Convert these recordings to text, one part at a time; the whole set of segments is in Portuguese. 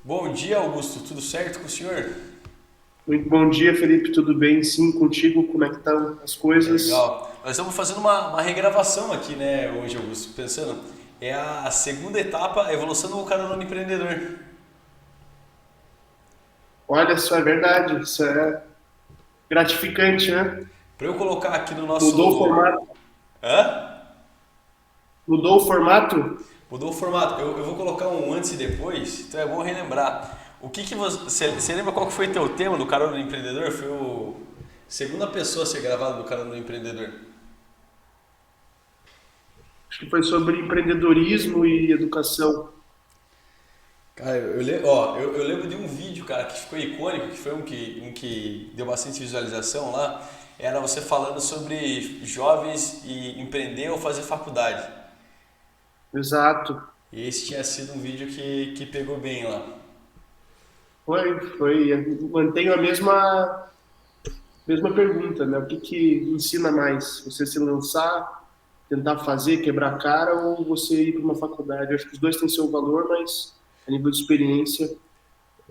Bom dia, Augusto. Tudo certo com o senhor? Muito bom dia, Felipe. Tudo bem? Sim, contigo? Como é que estão as coisas? Legal. Nós estamos fazendo uma regravação aqui, né, hoje, Augusto. Pensando, é a segunda etapa, a evolução do cara no empreendedor. Olha só, é verdade. Isso é gratificante, né? Para eu colocar aqui no Mudou o nosso. formato. Hã? Mudou o formato? Mudou o formato. Eu vou colocar um antes e depois, então é bom relembrar. O que você lembra qual que foi teu tema do Carona no Empreendedor? Foi o segunda pessoa a ser gravado do Carona no Empreendedor. Acho que foi sobre empreendedorismo e educação. Cara, eu lembro de um vídeo, cara, que ficou icônico, que foi um que deu bastante visualização lá. Era você falando sobre jovens e empreender ou fazer faculdade. Exato. E esse tinha sido um vídeo que pegou bem lá. Foi. Mantenho a mesma pergunta, né? O que que ensina mais? Você se lançar, tentar fazer, quebrar a cara ou você ir para uma faculdade? Eu acho que os dois têm seu valor, mas a nível de experiência,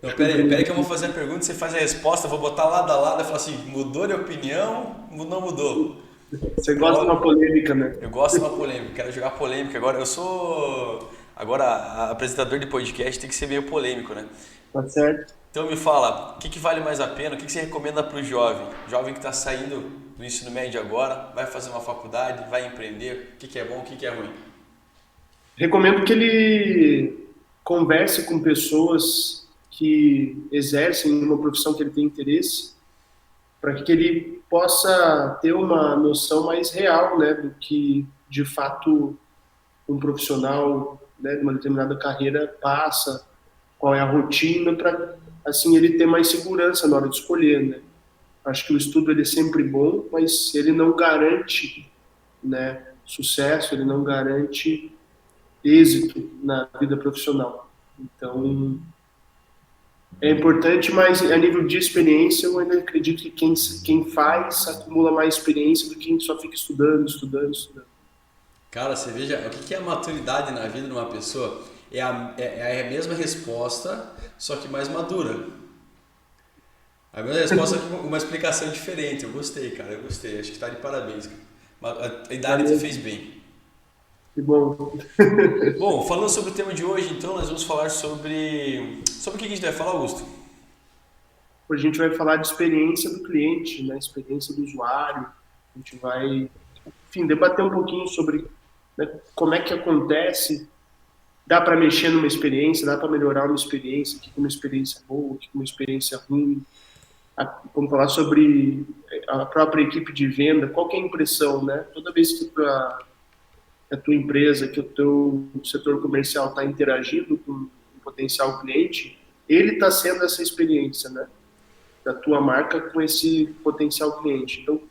Não, acho que o pera aí que eu vou empreendedorismo. fazer a pergunta, você faz a resposta, eu vou botar lado a lado e falar assim, mudou de opinião, não mudou. Você gosta de uma Qual, polêmica, né? Eu gosto de uma polêmica, quero jogar polêmica agora. Eu sou. Agora, apresentador de podcast tem que ser meio polêmico, né? Tá certo? Então me fala, o que vale mais a pena? O que você recomenda para o jovem? Jovem que está saindo do ensino médio agora, vai fazer uma faculdade, vai empreender. O que é bom, o que é ruim? Recomendo que ele converse com pessoas que exercem uma profissão que ele tem interesse, para que ele possa ter uma noção mais real, né, do que de fato um profissional, né, de uma determinada carreira passa, qual é a rotina, para assim ele ter mais segurança na hora de escolher, né? Acho que o estudo ele é sempre bom, mas ele não garante, né, sucesso, ele não garante êxito na vida profissional. Então, é importante, mas a nível de experiência, eu ainda acredito que quem faz acumula mais experiência do que quem só fica estudando, estudando, estudando. Cara, você veja, o que é a maturidade na vida de uma pessoa? É a mesma resposta, só que mais madura. A mesma resposta com uma explicação diferente. Eu gostei, cara, eu gostei. Acho que tá de parabéns, cara. A idade te Valeu, fez bem. que bom. Bom, falando sobre o tema de hoje, então, nós vamos falar sobre. Sobre o que a gente vai falar, Augusto? Hoje a gente vai falar de experiência do cliente, né, experiência do usuário. A gente vai, enfim, debater um pouquinho sobre, né, como é que acontece. Dá para mexer numa experiência, dá para melhorar uma experiência, o que é uma experiência boa, o que é uma experiência ruim. Vamos falar sobre a própria equipe de venda, qual que é a impressão, né? Toda vez que a tua empresa, que o teu setor comercial está interagindo com um potencial cliente, ele está sendo essa experiência, né? Da tua marca com esse potencial cliente. Então,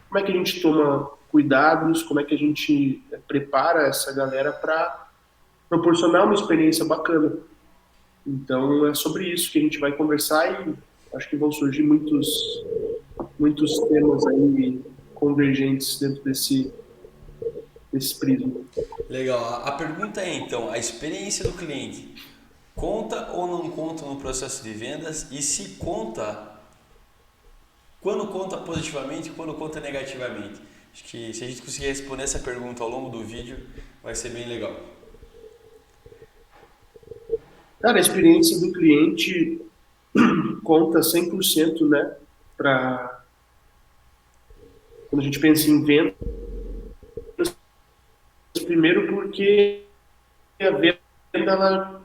como é que a gente toma cuidados, como é que a gente prepara essa galera para proporcionar uma experiência bacana? Então, é sobre isso que a gente vai conversar e acho que vão surgir muitos temas aí convergentes dentro desse prisma. Legal. A pergunta é então, a experiência do cliente conta ou não conta no processo de vendas? E se conta, quando conta positivamente e quando conta negativamente? Acho que se a gente conseguir responder essa pergunta ao longo do vídeo, vai ser bem legal. Cara, a experiência do cliente conta 100%, né? Para quando a gente pensa em vendas, primeiro porque a venda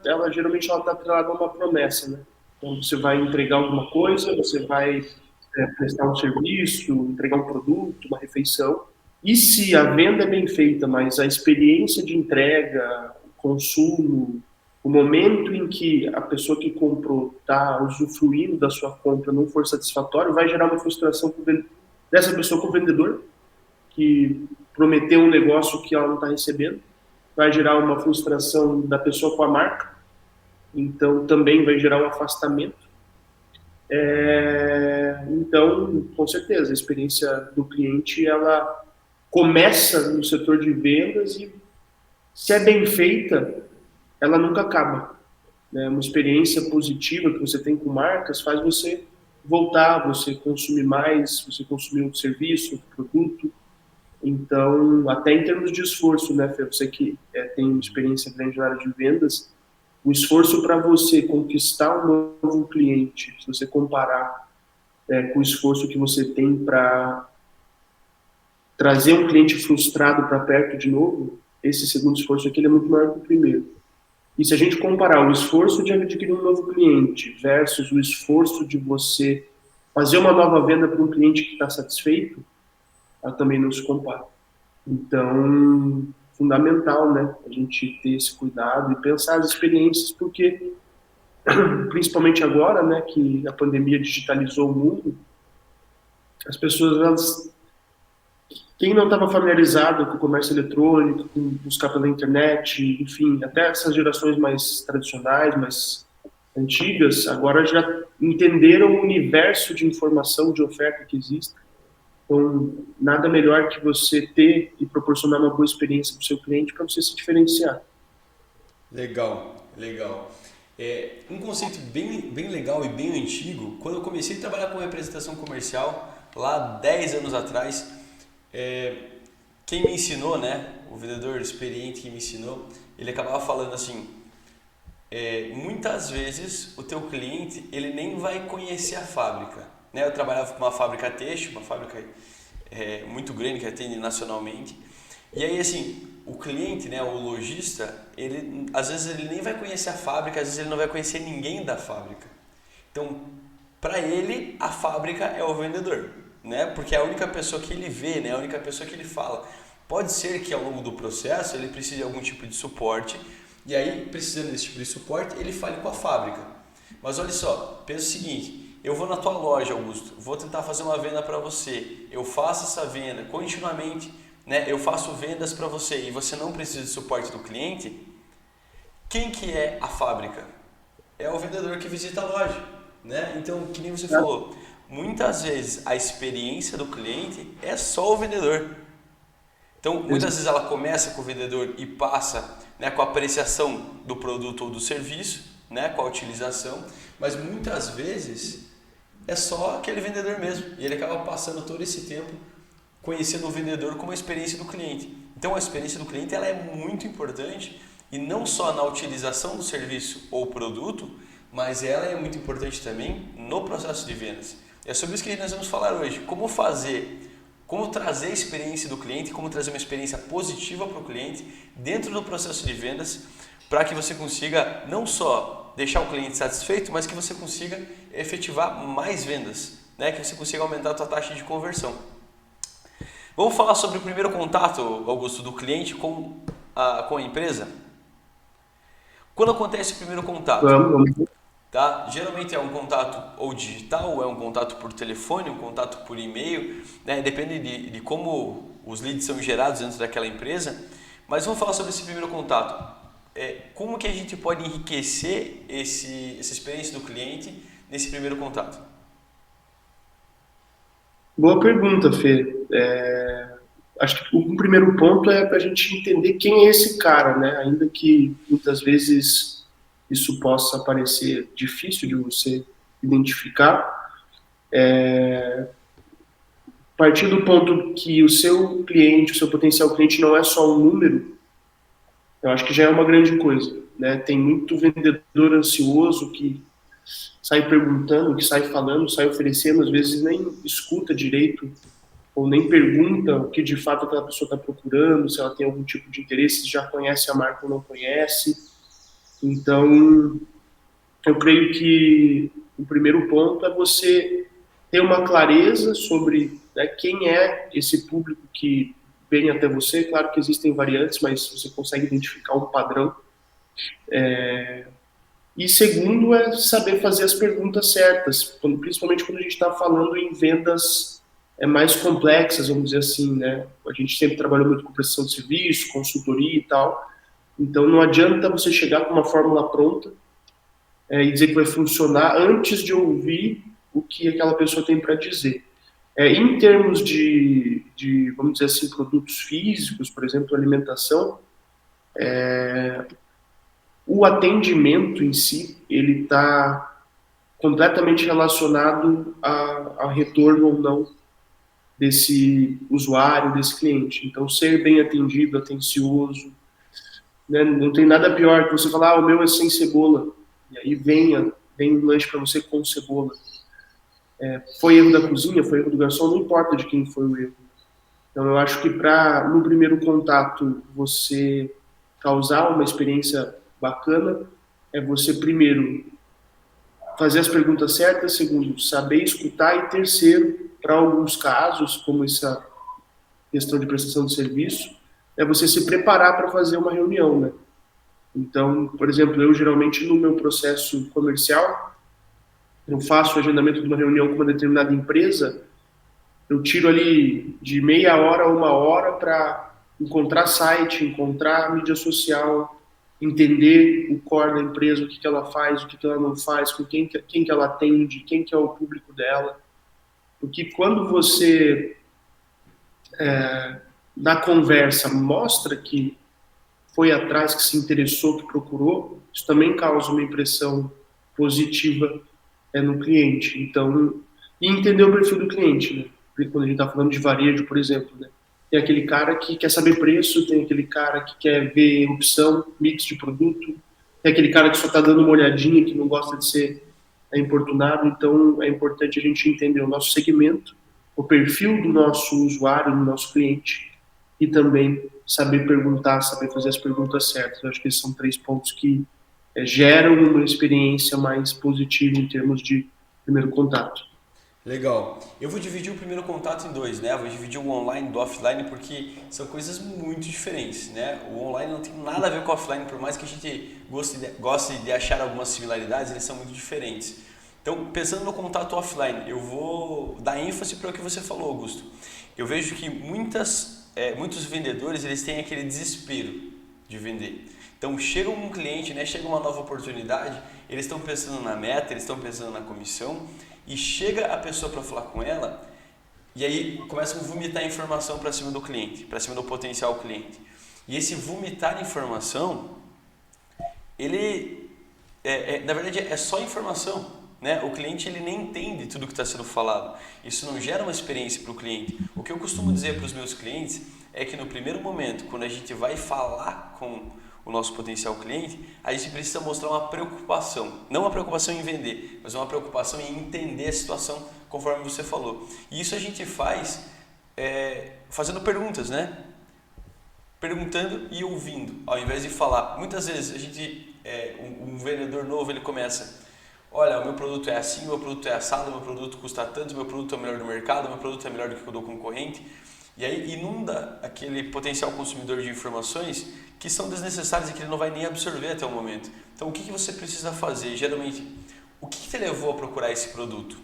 ela geralmente ela está atrelada a uma promessa, né? Então você vai entregar alguma coisa, você vai prestar um serviço, entregar um produto, uma refeição. E se a venda é bem feita, mas a experiência de entrega, o consumo, o momento em que a pessoa que comprou está usufruindo da sua compra não for satisfatório, vai gerar uma frustração dessa pessoa com o vendedor, que prometeu um negócio que ela não está recebendo, vai gerar uma frustração da pessoa com a marca, então também vai gerar um afastamento. Então, com certeza, a experiência do cliente ela começa no setor de vendas e, se é bem feita, ela nunca acaba. né, uma experiência positiva que você tem com marcas faz você voltar, você consumir mais, você consumir um serviço, um produto. Então, até em termos de esforço, né, Fê? Você que tem experiência grande na área de vendas, o esforço para você conquistar um novo cliente, se você comparar com o esforço que você tem para trazer um cliente frustrado para perto de novo, esse segundo esforço aqui ele é muito maior que o primeiro. E se a gente comparar o esforço de adquirir um novo cliente versus o esforço de você fazer uma nova venda para um cliente que está satisfeito, ela também não se compara. Então, fundamental, né, a gente ter esse cuidado e pensar as experiências, porque principalmente agora, né, que a pandemia digitalizou o mundo, as pessoas, elas, quem não estava familiarizado com o comércio eletrônico, com buscar pela internet, enfim, até essas gerações mais tradicionais, mais antigas, agora já entenderam o universo de informação, de oferta que existe. Então, nada melhor que você ter e proporcionar uma boa experiência para o seu cliente para você se diferenciar. Legal, legal. Um conceito bem legal e bem antigo, quando eu comecei a trabalhar com representação comercial, lá 10 anos atrás, quem me ensinou, né, o vendedor experiente que me ensinou, ele acabava falando assim, muitas vezes o teu cliente ele nem vai conhecer a fábrica. Né? Eu trabalhava com uma fábrica têxtil, uma fábrica muito grande que atende nacionalmente. E aí assim, o cliente, né, o lojista, ele às vezes ele nem vai conhecer a fábrica, às vezes ele não vai conhecer ninguém da fábrica. Então, para ele, a fábrica é o vendedor, né? Porque é a única pessoa que ele vê, né? A única pessoa que ele fala. Pode ser que ao longo do processo ele precise de algum tipo de suporte, e aí, precisando desse tipo de suporte, ele fale com a fábrica. Mas olha só, pensa o seguinte, eu vou na tua loja, Augusto, vou tentar fazer uma venda para você, eu faço essa venda continuamente, né? Eu faço vendas para você e você não precisa de suporte do cliente, quem que é a fábrica? É o vendedor que visita a loja, né? Então, que nem você falou, muitas vezes a experiência do cliente é só o vendedor. Então, muitas vezes ela começa com o vendedor e passa, né, com a apreciação do produto ou do serviço, né, com a utilização, mas muitas vezes é só aquele vendedor mesmo. E ele acaba passando todo esse tempo conhecendo o vendedor como a experiência do cliente. Então, a experiência do cliente ela é muito importante e não só na utilização do serviço ou produto, mas ela é muito importante também no processo de vendas. É sobre isso que nós vamos falar hoje. Como trazer a experiência do cliente, como trazer uma experiência positiva para o cliente dentro do processo de vendas, para que você consiga não só deixar o cliente satisfeito, mas que você consiga efetivar mais vendas, né? Que você consiga aumentar a sua taxa de conversão. Vamos falar sobre o primeiro contato, Augusto, do cliente com a empresa? Quando acontece o primeiro contato? Vamos. Tá? Geralmente é um contato ou digital, ou é um contato por telefone, um contato por e-mail, né? Depende de como os leads são gerados dentro daquela empresa. Mas vamos falar sobre esse primeiro contato. Como que a gente pode enriquecer essa experiência do cliente nesse primeiro contato? Boa pergunta, Fê. Acho que o primeiro ponto é para a gente entender quem é esse cara, né? Ainda que muitas vezes isso possa parecer difícil de você identificar, a partir do ponto que o seu cliente, o seu potencial cliente não é só um número, eu acho que já é uma grande coisa, né? Tem muito vendedor ansioso que sai perguntando, que sai falando, sai oferecendo, às vezes nem escuta direito ou nem pergunta o que de fato aquela pessoa está procurando, se ela tem algum tipo de interesse, se já conhece a marca ou não conhece. Então, eu creio que o primeiro ponto é você ter uma clareza sobre, né, quem é esse público que vem até você. Claro que existem variantes, mas você consegue identificar um padrão. E segundo é saber fazer as perguntas certas, principalmente quando a gente está falando em vendas mais complexas, vamos dizer assim, né? A gente sempre trabalhou muito com prestação de serviço, consultoria e tal. Então não adianta você chegar com uma fórmula pronta e dizer que vai funcionar antes de ouvir o que aquela pessoa tem para dizer. Em termos vamos dizer assim, produtos físicos, por exemplo, alimentação, o atendimento em si, ele está completamente relacionado a retorno ou não desse usuário, desse cliente. Então, ser bem atendido, atencioso, né? Não tem nada pior que você falar, o meu é sem cebola, e aí vem um lanche para você com cebola. Foi erro da cozinha, foi erro do garçom, não importa de quem foi o erro. Então, eu acho que para, no primeiro contato, você causar uma experiência bacana, é você, primeiro, fazer as perguntas certas, segundo, saber escutar, e terceiro, para alguns casos, como essa questão de prestação de serviço, é você se preparar para fazer uma reunião, né? Então, por exemplo, eu geralmente no meu processo comercial, eu faço o agendamento de uma reunião com uma determinada empresa, eu tiro ali de meia hora a uma hora para encontrar site, encontrar mídia social, entender o core da empresa, o que ela faz, o que ela não faz, com quem que ela atende, quem que é o público dela. Porque quando você, na conversa, mostra que foi atrás, que se interessou, que procurou, isso também causa uma impressão positiva no cliente. Então, e entender o perfil do cliente, né? Porque quando a gente está falando de varejo, por exemplo, né? Tem aquele cara que quer saber preço, tem aquele cara que quer ver opção, mix de produto, tem aquele cara que só está dando uma olhadinha, que não gosta de ser importunado. Então, é importante a gente entender o nosso segmento, o perfil do nosso usuário, do nosso cliente, e também saber perguntar, saber fazer as perguntas certas. Eu acho que esses são 3 pontos que geram uma experiência mais positiva em termos de primeiro contato. Legal. Eu vou dividir o primeiro contato em dois, né? Eu vou dividir o online do offline porque são coisas muito diferentes, né? O online não tem nada a ver com o offline, por mais que a gente goste de achar algumas similaridades, eles são muito diferentes. Então, pensando no contato offline, eu vou dar ênfase para o que você falou, Augusto. Eu vejo que muitos vendedores, eles têm aquele desespero de vender. Então, chega um cliente, né? Chega uma nova oportunidade, eles estão pensando na meta, eles estão pensando na comissão, e chega a pessoa para falar com ela e aí começam a vomitar informação para cima do cliente, para cima do potencial cliente. E esse vomitar informação, ele na verdade é só informação, né? O cliente ele nem entende tudo que está sendo falado. Isso não gera uma experiência para o cliente. O que eu costumo dizer para os meus clientes é que no primeiro momento, quando a gente vai falar com o nosso potencial cliente, a gente precisa mostrar uma preocupação, não uma preocupação em vender, mas uma preocupação em entender a situação, conforme você falou. E isso a gente faz fazendo perguntas, né? Perguntando e ouvindo, ao invés de falar. Muitas vezes a gente, um vendedor novo, ele começa: olha, o meu produto é assim, o meu produto é assado, o meu produto custa tanto, o meu produto é o melhor do mercado, o meu produto é melhor do que o do concorrente. E aí inunda aquele potencial consumidor de informações que são desnecessárias e que ele não vai nem absorver até o momento. Então, o que você precisa fazer? Geralmente, o que te levou a procurar esse produto?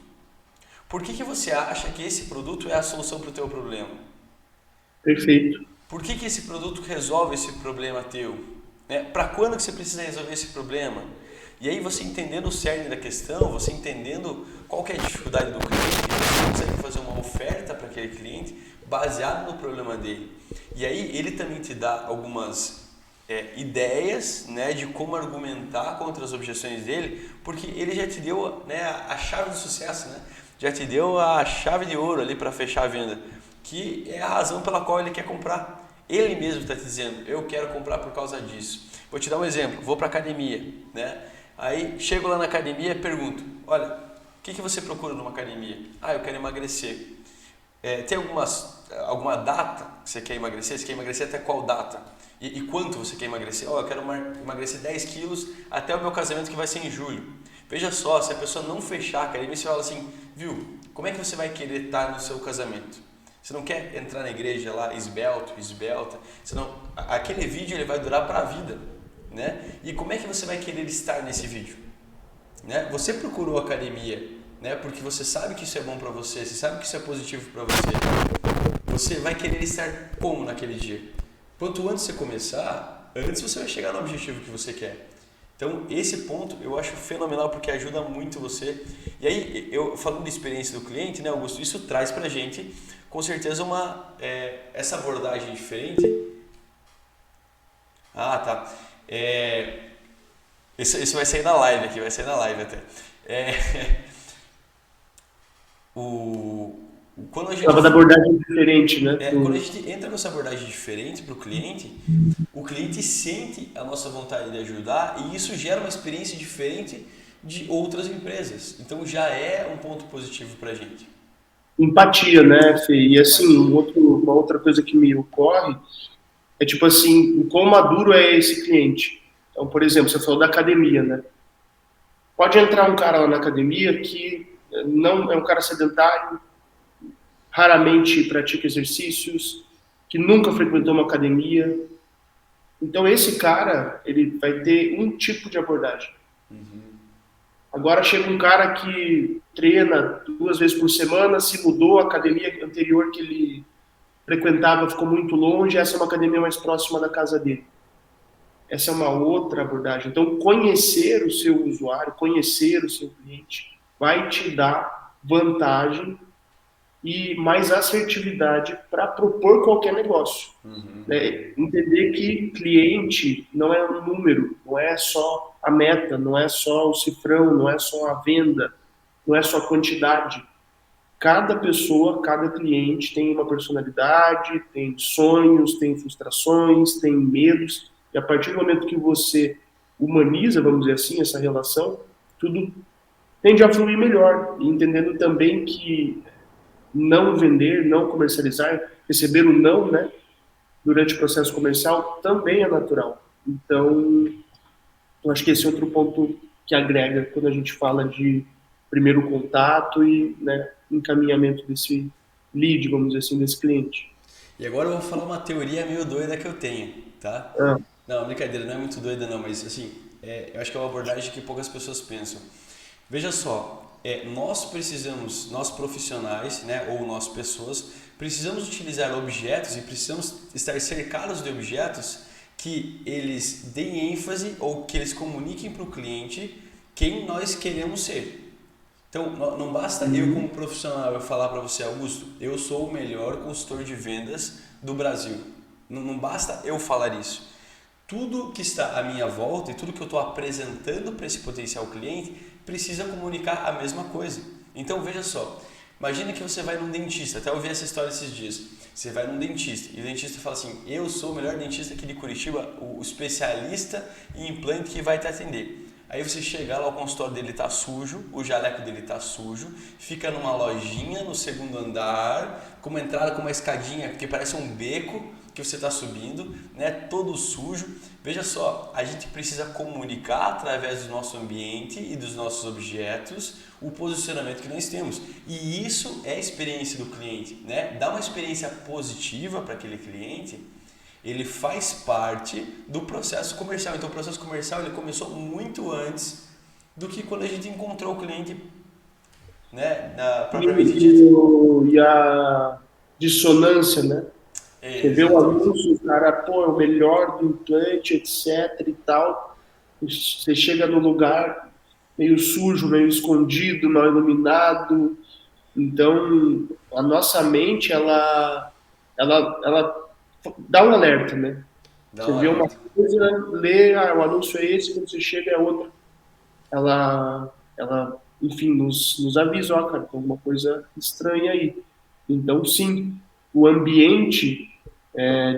Por que você acha que esse produto é a solução para o teu problema? Perfeito. Por que esse produto resolve esse problema teu? Né? Para quando que você precisa resolver esse problema? E aí você entendendo o cerne da questão, você entendendo qual que é a dificuldade do cliente, você consegue fazer uma oferta para aquele cliente baseado no problema dele. E aí ele também te dá algumas ideias, né, de como argumentar contra as objeções dele, porque ele já te deu, né, a chave do sucesso, né? Já te deu a chave de ouro ali para fechar a venda, que é a razão pela qual ele quer comprar. Ele mesmo está te dizendo: eu quero comprar por causa disso. Vou te dar um exemplo: vou para academia, né? Aí chego lá na academia e pergunto: olha, o que você procura numa academia? Ah, eu quero emagrecer. Tem alguma data que você quer emagrecer? Você quer emagrecer até qual data? E quanto você quer emagrecer? Eu quero emagrecer 10 quilos até o meu casamento, que vai ser em julho. Veja só, se a pessoa não fechar a academia, você fala assim: viu, como é que você vai querer estar no seu casamento? Você não quer entrar na igreja lá esbelta, senão aquele vídeo ele vai durar para a vida, né? E como é que você vai querer estar nesse vídeo? Né? Você procurou academia, né? Porque você sabe que isso é bom para você, você sabe que isso é positivo para você. Você vai querer estar como naquele dia? Quanto antes você começar, antes você vai chegar no objetivo que você quer. Então, esse ponto eu acho fenomenal porque ajuda muito você. E aí, eu falando de experiência do cliente, né, Augusto, isso traz pra gente, com certeza, essa abordagem diferente. Ah, tá. Isso vai sair na live aqui, vai sair na live até. É, o, quando a gente Tava da abordagem diferente, né? quando a gente entra com essa abordagem diferente para o cliente sente a nossa vontade de ajudar e isso gera uma experiência diferente de outras empresas. Então já é um ponto positivo para a gente. Empatia, né, Fê? E assim, Empatia. uma outra coisa que me ocorre é tipo assim, o quão maduro é esse cliente. Então, por exemplo, você falou da academia, né? Pode entrar um cara lá na academia que não é um cara sedentário, raramente pratica exercícios, que nunca frequentou uma academia. Então, esse cara, ele vai ter um tipo de abordagem. Agora chega um cara que treina 2 vezes por semana, se mudou, a academia anterior que ele frequentava ficou muito longe, essa é uma academia mais próxima da casa dele. Essa é uma outra abordagem. Então, conhecer o seu usuário, conhecer o seu cliente, vai te dar vantagem e mais assertividade para propor qualquer negócio. Né? Entender que cliente não é um número, não é só a meta, não é só o cifrão, não é só a venda, não é só a quantidade. Cada pessoa, cada cliente tem uma personalidade, tem sonhos, tem frustrações, tem medos, e a partir do momento que você humaniza, vamos dizer assim, essa relação, tudo tende a fluir melhor, e entendendo também que não vender, não comercializar, receber o não, né, durante o processo comercial também é natural. Então, eu acho que esse é outro ponto que agrega quando a gente fala de primeiro contato e, né, encaminhamento desse lead, vamos dizer assim, desse cliente. E agora eu vou falar uma teoria meio doida que eu tenho, tá? Ah, Não, brincadeira, não é muito doida não, mas assim, eu acho que é uma abordagem que poucas pessoas pensam. Veja só, nós precisamos, nós profissionais, né, ou nós pessoas, precisamos utilizar objetos e precisamos estar cercados de objetos que eles deem ênfase ou que eles comuniquem para o cliente quem nós queremos ser. Então, não basta eu como profissional eu falar para você, Augusto, eu sou o melhor consultor de vendas do Brasil. Não basta eu falar isso. Tudo que está à minha volta e tudo que eu estou apresentando para esse potencial cliente precisa comunicar a mesma coisa. Então, veja só, imagina que você vai num dentista, até ouvi essa história esses dias. Você vai num dentista e o dentista fala assim, eu sou o melhor dentista aqui de Curitiba, o especialista em implante que vai te atender. Aí você chega lá, o consultório dele tá sujo, o jaleco dele tá sujo, fica numa lojinha no segundo andar, com uma entrada com uma escadinha que parece um beco que você está subindo, né, todo sujo. Veja só, a gente precisa comunicar através do nosso ambiente e dos nossos objetos o posicionamento que nós temos. E isso é a experiência do cliente, né? Dá uma experiência positiva para aquele cliente, ele faz parte do processo comercial. Então o processo comercial ele começou muito antes do que quando a gente encontrou o cliente, né, propriamente dito. e a dissonância, né? Você vê o Exatamente. anúncio, o cara, pô, é o melhor do implante, etc e tal. Você chega no lugar meio sujo, meio escondido, mal iluminado. Então, a nossa mente, ela dá um alerta, né? Dá Você um vê uma alerta. coisa, lê, o anúncio é esse, quando você chega é outro. Enfim, nos avisa, ó, cara, tem alguma coisa estranha aí. Então, sim, o ambiente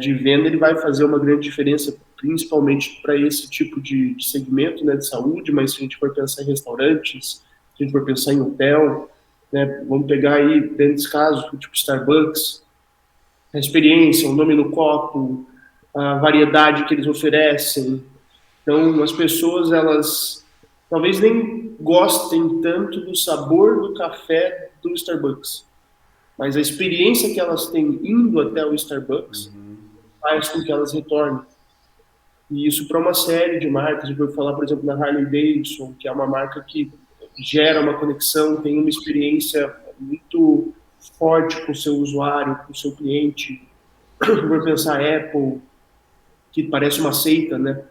de venda ele vai fazer uma grande diferença, principalmente para esse tipo de segmento, né, de saúde, mas se a gente for pensar em restaurantes, se a gente for pensar em hotel, né, vamos pegar aí, dentro desse caso, tipo Starbucks, a experiência, o nome no copo, a variedade que eles oferecem. Então, as pessoas, elas talvez nem gostem tanto do sabor do café do Starbucks, mas a experiência que elas têm indo até o Starbucks faz com que elas retornem. E isso para uma série de marcas, a gente vai falar, por exemplo, da Harley Davidson, que é uma marca que gera uma conexão, tem uma experiência muito forte com o seu usuário, com o seu cliente. Vou pensar Apple, que parece uma seita, né?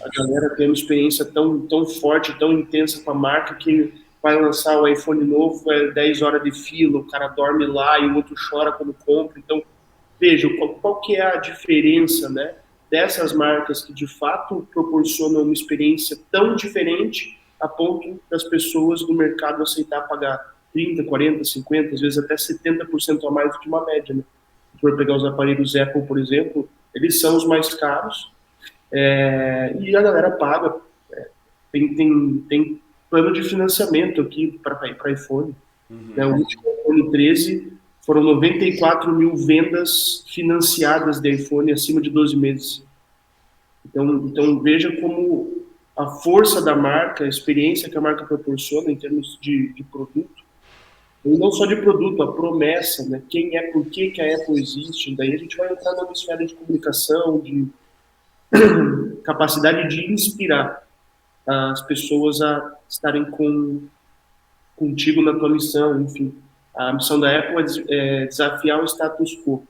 A galera tem uma experiência tão forte, tão intensa com a marca que vai lançar o iPhone novo, é 10 horas de fila, o cara dorme lá e o outro chora quando compra. Então, veja, qual que é a diferença, né? dessas marcas que de fato proporcionam uma experiência tão diferente a ponto das pessoas do mercado aceitar pagar 30, 40, 50, às vezes até 70% a mais do que uma média, né? Se for pegar os aparelhos Apple, por exemplo, eles são os mais caros, e a galera paga. Tem plano de financiamento aqui para iPhone. Né? O último iPhone 13 foram 94 mil vendas financiadas de iPhone acima de 12 meses. Então veja como a força da marca, a experiência que a marca proporciona em termos de produto, e não só de produto, a promessa, né? Quem é, por que a Apple existe. Daí a gente vai entrar na esfera de comunicação, de capacidade de inspirar as pessoas a estarem contigo na tua missão, enfim. A missão da Apple é desafiar o status quo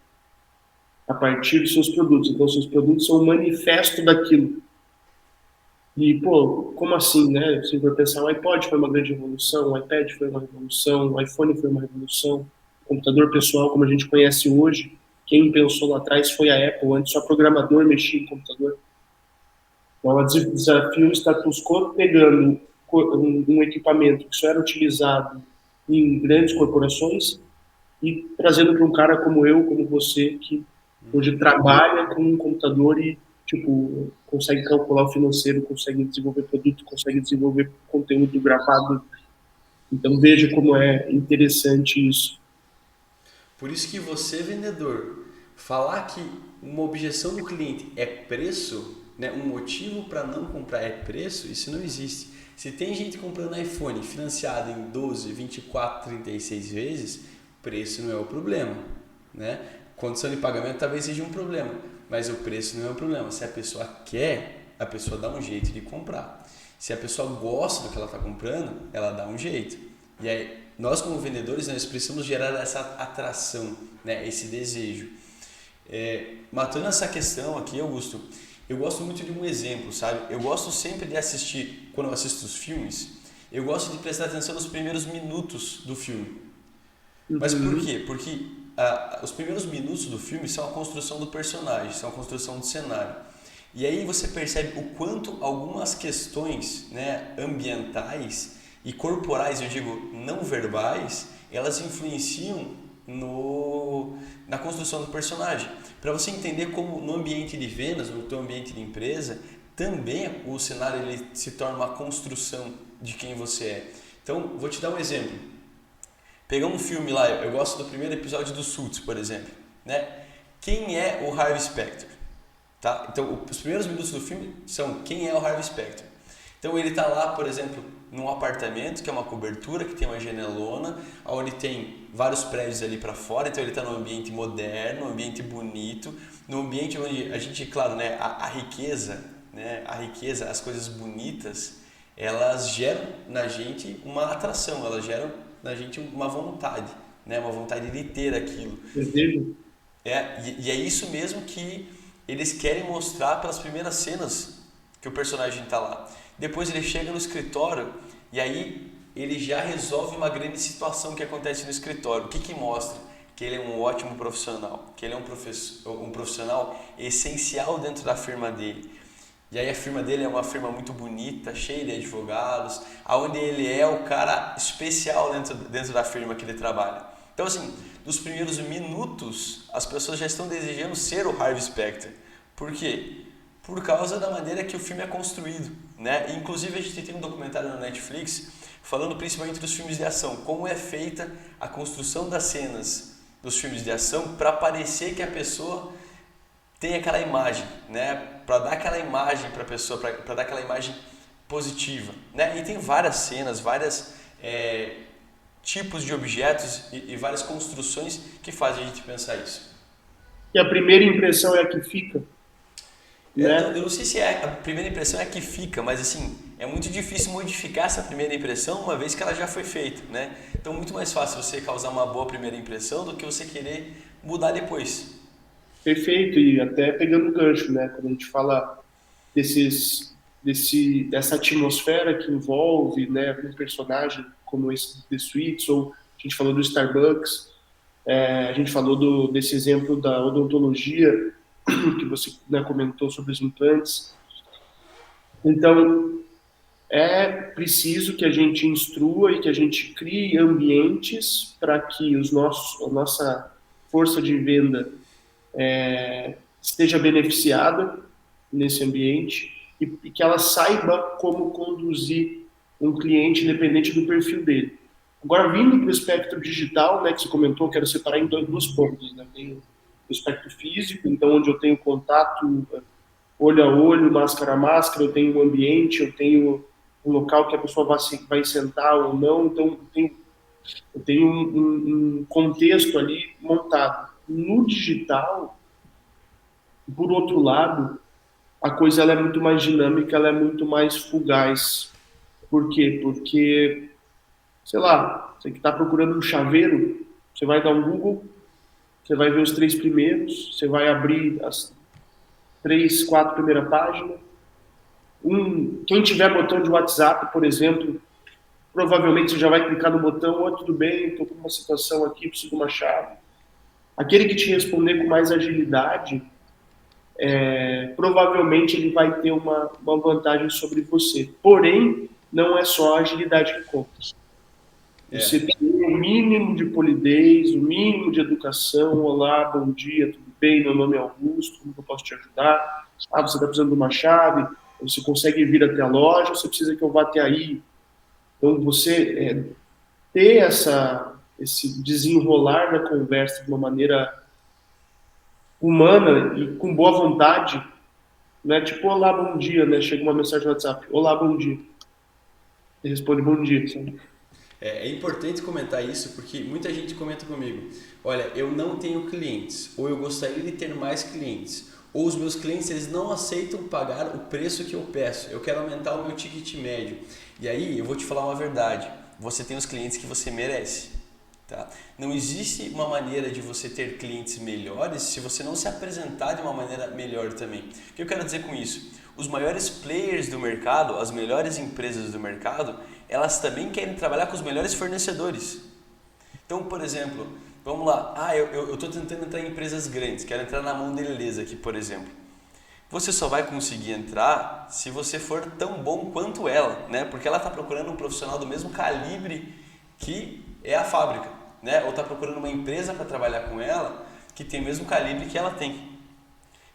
a partir dos seus produtos. Então, seus produtos são um manifesto daquilo. E, pô, como assim, né? Se for pensar, o iPod foi uma grande revolução, o iPad foi uma revolução, o iPhone foi uma revolução, o computador pessoal, como a gente conhece hoje, quem pensou lá atrás foi a Apple, antes só programador mexia em computador. Então, ela desafia o status quo pegando um equipamento que só era utilizado em grandes corporações e trazendo para um cara como eu, como você, que hoje trabalha com um computador e tipo consegue calcular o financeiro, consegue desenvolver produto, consegue desenvolver conteúdo gravado. Então veja como é interessante isso. Por isso que você, vendedor, falar que uma objeção do cliente é preço, né, um motivo para não comprar é preço, isso não existe. Se tem gente comprando iPhone financiado em 12, 24, 36 vezes, preço não é o problema, né? Condição de pagamento talvez seja um problema, mas o preço não é o problema. Se a pessoa quer, a pessoa dá um jeito de comprar. Se a pessoa gosta do que ela está comprando, ela dá um jeito. E aí, nós como vendedores, nós precisamos gerar essa atração, né? Esse desejo. Matando essa questão aqui, Augusto, eu gosto muito de um exemplo, sabe? Eu gosto sempre de assistir, quando eu assisto os filmes, eu gosto de prestar atenção nos primeiros minutos do filme. Mas por quê? Porque os primeiros minutos do filme são a construção do personagem, são a construção do cenário. E aí você percebe o quanto algumas questões, né, ambientais e corporais, eu digo não verbais, elas influenciam na construção do personagem. Para você entender como no ambiente de vendas, no teu ambiente de empresa, também o cenário ele se torna uma construção de quem você é. Então, vou te dar um exemplo. Pegar um filme lá, eu gosto do primeiro episódio do Suits, por exemplo, né? Quem é o Harvey Specter? Tá? Então, os primeiros minutos do filme são quem é o Harvey Specter. Então, ele está lá, por exemplo, num apartamento que é uma cobertura, que tem uma janelona, onde tem vários prédios ali para fora. Então, ele está num ambiente moderno, num ambiente bonito, num ambiente onde a gente, claro, né, a riqueza, né, as coisas bonitas, elas geram na gente uma atração, elas geram na gente uma vontade, né, uma vontade de ter aquilo. Entendi. E é isso mesmo que eles querem mostrar pelas primeiras cenas que o personagem está lá. Depois ele chega no escritório e aí ele já resolve uma grande situação que acontece no escritório. O que mostra? Que ele é um ótimo profissional, que ele é um profissional essencial dentro da firma dele. E aí a firma dele é uma firma muito bonita, cheia de advogados, onde ele é o cara especial dentro da firma que ele trabalha. Então assim, nos primeiros minutos, as pessoas já estão desejando ser o Harvey Specter. Por quê? Por causa da maneira que o filme é construído, né? Inclusive a gente tem um documentário na Netflix falando principalmente dos filmes de ação, como é feita a construção das cenas dos filmes de ação para parecer que a pessoa tem aquela imagem, né? Para dar aquela imagem para a pessoa, para dar aquela imagem positiva, né? E tem várias cenas, vários tipos de objetos e várias construções que fazem a gente pensar isso. E a primeira impressão é a que fica, né? Eu não sei se a primeira impressão é a que fica, mas assim, é muito difícil modificar essa primeira impressão uma vez que ela já foi feita, né? Então, muito mais fácil você causar uma boa primeira impressão do que você querer mudar depois. Perfeito, e até pegando o gancho, né? Quando a gente fala dessa atmosfera que envolve, né, um personagem como esse The Suits, ou a gente falou do Starbucks, a gente falou desse exemplo da odontologia. que você, né, comentou sobre os implantes. Então, é preciso que a gente instrua e que a gente crie ambientes para que a nossa força de venda esteja beneficiada nesse ambiente e que ela saiba como conduzir um cliente independente do perfil dele. Agora, vindo para o espectro digital, né, que você comentou, quero separar em dois pontos. Né? Tem o espectro físico, então, onde eu tenho contato olho a olho, máscara a máscara, eu tenho um ambiente, eu tenho um local que a pessoa vai sentar ou não, então eu tenho um contexto ali montado. No digital, por outro lado, a coisa ela é muito mais dinâmica, ela é muito mais fugaz. Por quê? Porque, sei lá, você que está procurando um chaveiro, você vai dar um Google, você vai ver os 3 primeiros, você vai abrir as 3, 4 primeiras páginas. Quem tiver botão de WhatsApp, por exemplo, provavelmente você já vai clicar no botão, oh, tudo bem, estou com uma situação aqui, preciso de uma chave. Aquele que te responder com mais agilidade, provavelmente ele vai ter uma vantagem sobre você. Porém, não é só a agilidade que conta. Você tem o mínimo de polidez, o mínimo de educação. Olá, bom dia, tudo bem? Meu nome é Augusto, como eu posso te ajudar? Ah, você está precisando de uma chave? Você consegue vir até a loja ou você precisa que eu vá até aí? Então, você ter esse desenrolar da conversa de uma maneira humana e com boa vontade, né? Tipo, olá, bom dia, né? Chega uma mensagem no WhatsApp, olá, bom dia. Você responde bom dia, sabe? É importante comentar isso porque muita gente comenta comigo: olha, eu não tenho clientes, ou eu gostaria de ter mais clientes, ou os meus clientes eles não aceitam pagar o preço que eu peço, eu quero aumentar o meu ticket médio. E aí eu vou te falar uma verdade: você tem os clientes que você merece. Tá? Não existe uma maneira de você ter clientes melhores se você não se apresentar de uma maneira melhor também. O que eu quero dizer com isso? Os maiores players do mercado, as melhores empresas do mercado, elas também querem trabalhar com os melhores fornecedores. Então, por exemplo, vamos lá, eu estou tentando entrar em empresas grandes, quero entrar na Mondelez aqui, por exemplo. Você só vai conseguir entrar se você for tão bom quanto ela, né? Porque ela está procurando um profissional do mesmo calibre que é a fábrica, né? Ou está procurando uma empresa para trabalhar com ela que tem o mesmo calibre que ela tem.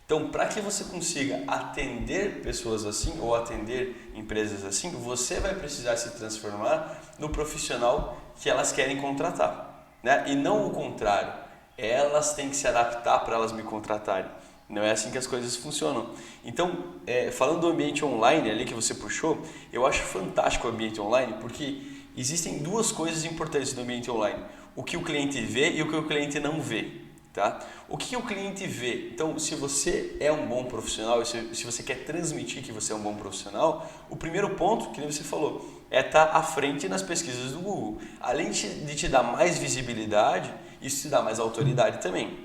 Então, para que você consiga atender pessoas assim ou atender empresas assim, você vai precisar se transformar no profissional que elas querem contratar, né? E não o contrário. Elas têm que se adaptar para elas me contratarem. Não é assim que as coisas funcionam. Então, falando do ambiente online ali que você puxou, eu acho fantástico o ambiente online porque existem duas coisas importantes no ambiente online: o que o cliente vê e o que o cliente não vê. Tá? O que o cliente vê? Então, se você é um bom profissional, se você quer transmitir que você é um bom profissional, o primeiro ponto, que você falou, é estar à frente nas pesquisas do Google. Além de te dar mais visibilidade, isso te dá mais autoridade também.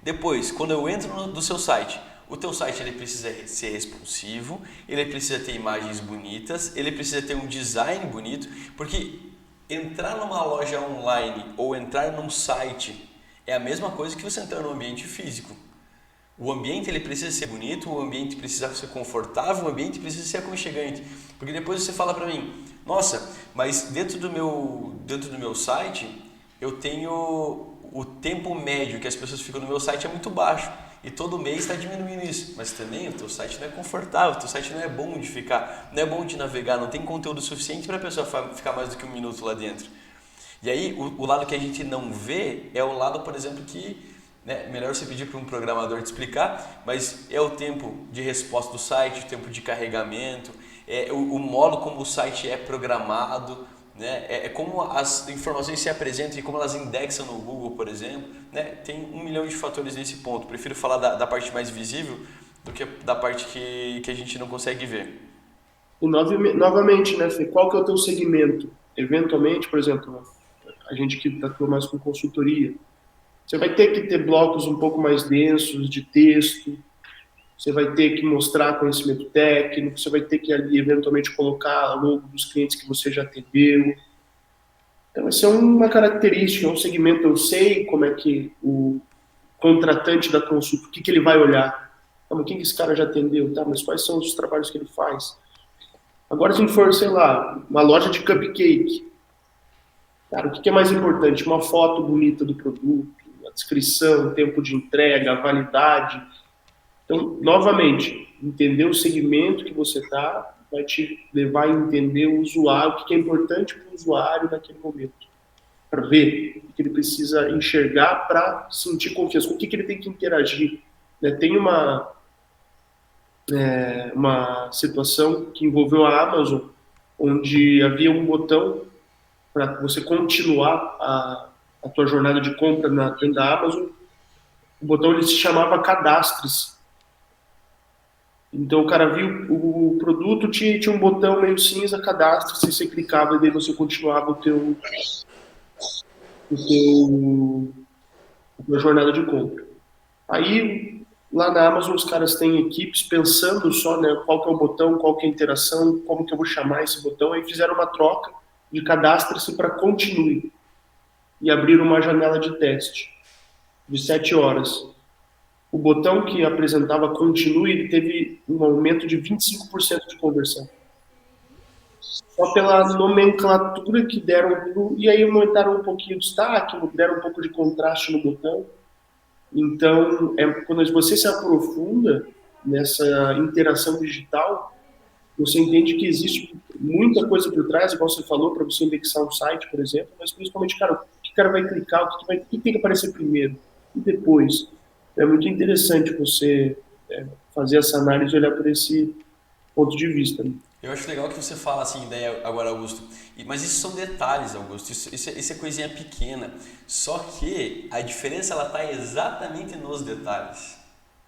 Depois, quando eu entro no seu site, o teu site ele precisa ser responsivo, ele precisa ter imagens bonitas, ele precisa ter um design bonito, porque entrar numa loja online ou entrar num site é a mesma coisa que você entrar no ambiente físico. O ambiente ele precisa ser bonito, o ambiente precisa ser confortável, o ambiente precisa ser aconchegante. Porque depois você fala para mim: nossa, mas dentro do meu site eu tenho o tempo médio que as pessoas ficam no meu site é muito baixo. E todo mês está diminuindo isso. Mas também o teu site não é confortável, o teu site não é bom de ficar, não é bom de navegar, não tem conteúdo suficiente para a pessoa ficar mais do que um minuto lá dentro. E aí, o lado que a gente não vê é o lado, por exemplo, que, né, melhor você pedir para um programador te explicar, mas é o tempo de resposta do site, o tempo de carregamento, o modo como o site é programado, né, como as informações se apresentam e como elas indexam no Google, por exemplo. Né, tem 1 milhão de fatores nesse ponto. Prefiro falar da parte mais visível do que da parte que a gente não consegue ver. E novamente, né, Fê, qual que é o teu segmento? Eventualmente, por exemplo, a gente que atua mais com consultoria, você vai ter que ter blocos um pouco mais densos de texto, você vai ter que mostrar conhecimento técnico, você vai ter que ali eventualmente colocar logo dos clientes que você já atendeu. Então, essa é uma característica, um segmento. Eu sei como é que contratante da consulta, o que ele vai olhar? Ah, mas quem que esse cara já atendeu? Tá, mas quais são os trabalhos que ele faz? Agora, se a gente for, sei lá, uma loja de cupcake, cara, o que é mais importante? Uma foto bonita do produto, a descrição, o tempo de entrega, a validade. Então, novamente, entender o segmento que você está vai te levar a entender o usuário, o que é importante para o usuário naquele momento, para ver o que ele precisa enxergar para sentir confiança, com o que ele tem que interagir. Né? Tem uma situação que envolveu a Amazon, onde havia um botão para você continuar a tua jornada de compra dentro da Amazon. O botão ele se chamava Cadastre-se. Então o cara viu o produto, tinha um botão meio cinza, Cadastre-se, você clicava e daí você continuava a tua jornada de compra. Aí lá na Amazon os caras têm equipes pensando só, né, qual que é o botão, qual que é a interação, como que eu vou chamar esse botão. Aí fizeram uma troca de Cadastre-se para Continue e abriram uma janela de teste de 7 horas. O botão que apresentava Continue, ele teve um aumento de 25% de conversão. Só pela nomenclatura que deram, e aí aumentaram um pouquinho o destaque, deram um pouco de contraste no botão. Então, quando você se aprofunda nessa interação digital, você entende que existe muita coisa por trás, igual você falou, para você indexar um site, por exemplo, mas principalmente, cara, o que o cara vai clicar, o que tem que aparecer primeiro e depois. É muito interessante você fazer essa análise e olhar por esse ponto de vista. Né? Eu acho legal que você fala assim, ideia agora, Augusto. Mas isso são detalhes, Augusto. Isso é coisinha pequena. Só que a diferença ela está exatamente nos detalhes.